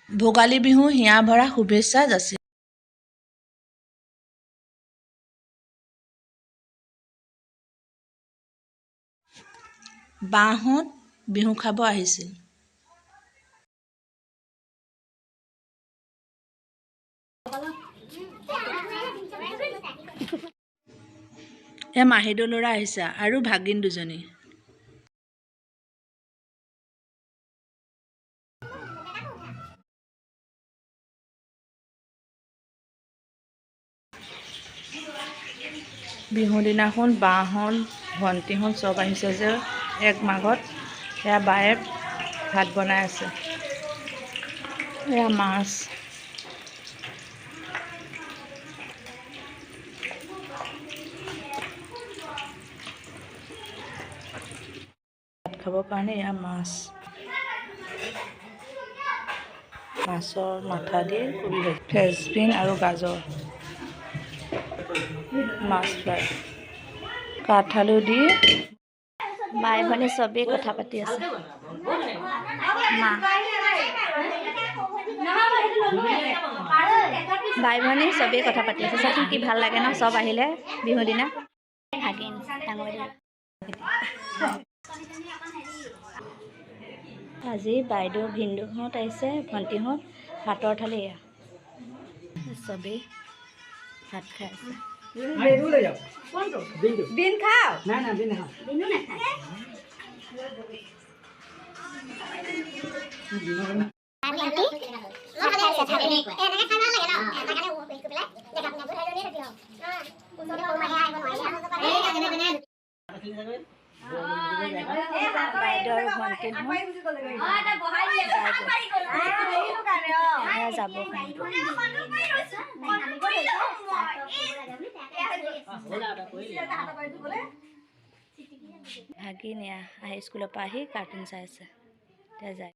ভোগালী বিহু হিয়া ভৰা শুভেচ্ছা যাচিলোঁ। বাহঁত বিহু খাব আহিছিল। মাহীদেউৰ ল'ৰা আহিছে আৰু ভাগিন দুজনী। বিহু দিনাখন বাহঁত ভণ্টিহঁত চব আহিছে যে এক মাঘত। এয়া বায়ে ভাত বনাই আছে। এয়া মাছ। ভাত খাবৰ কাৰণে এয়া মাছ। মাছৰ মাথা দি ফ্ৰেঞ্চবিন আৰু গাজৰ। মাছ ফ্ৰাই। কাঠআলু দি বাই ভনী চবেই কথা পাতি আছে। বাই ভনী চবেই কথা পাতি আছে। চাচোন কি ভাল লাগে ন, চব আহিলে বিহু দিনা। আজি বাইদেউ ভিনদেউহঁত আহিছে, ভণ্টিহঁত। ভাতৰ থালি এয়া চবেই ভাত খাই আছে। বিন খাও না না বিন খাও বিনু নাখায়। বাইদেউ আৰু ভণ্টি যাব ভাগিনীয়া আহি স্কুলৰ পৰা আহি কাৰ্টুন চাই আছে। এতিয়া যায়।